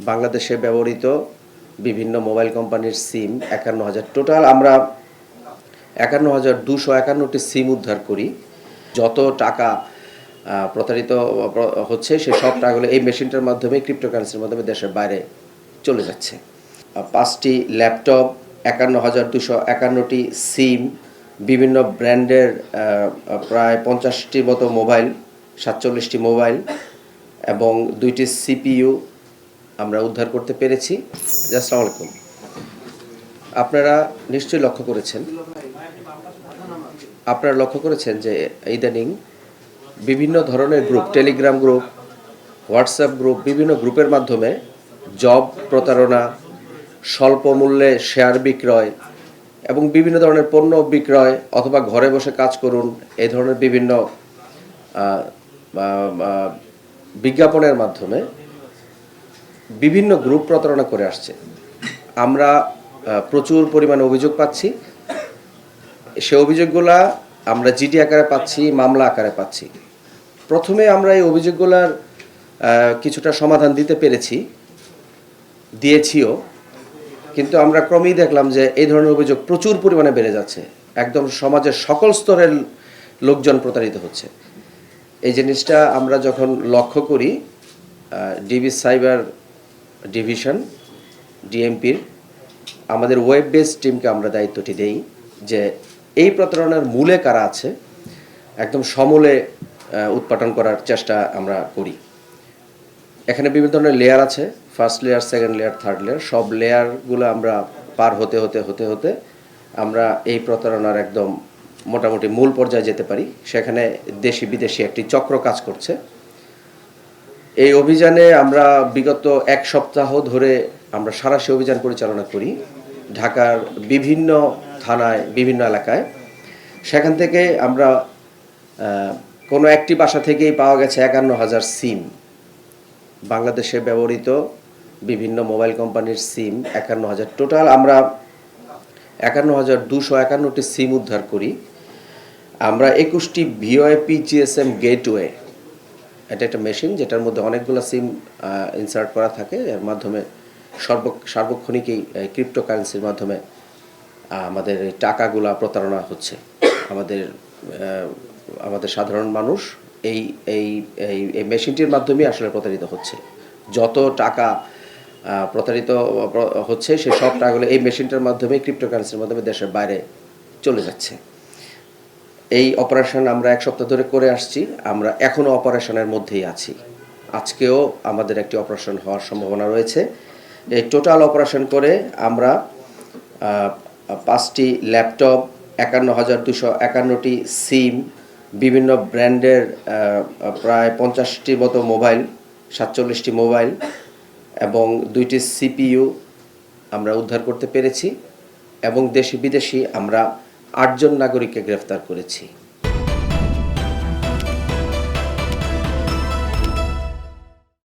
বাংলাদেশে ব্যবহৃত বিভিন্ন মোবাইল কোম্পানির সিম ৫১,০০০ টোটাল আমরা ৫১,২৫১টি সিম উদ্ধার করি। যত টাকা প্রতারিত হচ্ছে সে সব টাকাগুলো এই মেশিনটার মাধ্যমে ক্রিপ্টোকারেন্সির মাধ্যমে দেশের বাইরে চলে যাচ্ছে। ৫টি ল্যাপটপ, ৫১,২৫১টি সিম, বিভিন্ন ব্র্যান্ডের প্রায় ৫০টির মতো মোবাইল, ৪৭টি মোবাইল এবং ২টি সিপিইউ আমরা উদ্ধার করতে পেরেছি। আসসালামু আলাইকুম। আপনারা নিশ্চয়ই লক্ষ্য করেছেন যে ইদানিং বিভিন্ন ধরনের group, Telegram group, WhatsApp group, বিভিন্ন গ্রুপের মাধ্যমে জব প্রতারণা, স্বল্প মূল্যে শেয়ার বিক্রয় এবং বিভিন্ন ধরনের পণ্য বিক্রয় অথবা ঘরে বসে কাজ করুন এই ধরনের বিভিন্ন বিজ্ঞাপনের মাধ্যমে বিভিন্ন গ্রুপ প্রতারণা করে আসছে। আমরা প্রচুর পরিমাণে অভিযোগ পাচ্ছি। সে অভিযোগগুলা আমরা জিডি আকারে পাচ্ছি, মামলা আকারে পাচ্ছি। প্রথমে আমরা এই অভিযোগগুলার কিছুটা সমাধান দিতে দিয়েছিও, কিন্তু আমরা ক্রমেই দেখলাম যে এই ধরনের অভিযোগ প্রচুর পরিমাণে বেড়ে যাচ্ছে। একদম সমাজের সকল স্তরের লোকজন প্রতারিত হচ্ছে। এই জিনিসটা আমরা যখন লক্ষ্য করি, ডিবি সাইবার ডিভিশন, ডিএমপির আমাদের ওয়েব বেস টিমকে আমরা দায়িত্বটি দেই যে এই প্রতারণার মূলে কারা আছে একদম সমূলে উৎপাটন করার চেষ্টা আমরা করি। এখানে বিভিন্ন ধরনের লেয়ার আছে, first layer, second layer, third layer. সব লেয়ারগুলো আমরা পার হতে আমরা এই প্রতারণার একদম মোটামুটি মূল পর্যায়ে যেতে পারি। সেখানে দেশি বিদেশি একটি চক্র কাজ করছে। এই অভিযানে আমরা বিগত এক সপ্তাহ ধরে আমরা সাঁড়াশি অভিযান পরিচালনা করি ঢাকার বিভিন্ন থানায়, বিভিন্ন এলাকায়। সেখান থেকে আমরা কোনো একটি বাসা থেকেই পাওয়া গেছে ৫১,০০০ সিম। বাংলাদেশে ব্যবহৃত বিভিন্ন মোবাইল কোম্পানির সিম ৫১,০০০ টোটাল আমরা ৫১,২৫১টি সিম উদ্ধার করি। আমরা ২১টি ভিওআইপি জিএসএম গেটওয়ে, এটা একটা মেশিন যেটার মধ্যে অনেকগুলো সিম ইনসার্ট করা থাকে। এর মাধ্যমে সার্বক্ষণিকই ক্রিপ্টোকারেন্সির মাধ্যমে আমাদের টাকাগুলা প্রতারণা হচ্ছে। আমাদের সাধারণ মানুষ এই এই এই মেশিনটির মাধ্যমেই আসলে প্রতারিত হচ্ছে। যত টাকা প্রতারিত হচ্ছে সে সব টাকাগুলো এই মেশিনটার মাধ্যমে ক্রিপ্টোকারেন্সির মাধ্যমে দেশের বাইরে চলে যাচ্ছে। এই অপারেশন আমরা এক সপ্তাহ ধরে করে আসছি। আমরা এখনও অপারেশনের মধ্যেই আছি। আজকেও আমাদের একটি অপারেশন হওয়ার সম্ভাবনা রয়েছে। এই টোটাল অপারেশন করে আমরা 5টি ল্যাপটপ, ৫১,২৫১টি সিম, বিভিন্ন ব্র্যান্ডের প্রায় ৫০টির মতো মোবাইল, ৪৭টি মোবাইল এবং 2টি সিপিইউ আমরা উদ্ধার করতে পেরেছি এবং দেশি বিদেশি আমরা 8 জন নাগরিককে গ্রেফতার করেছি।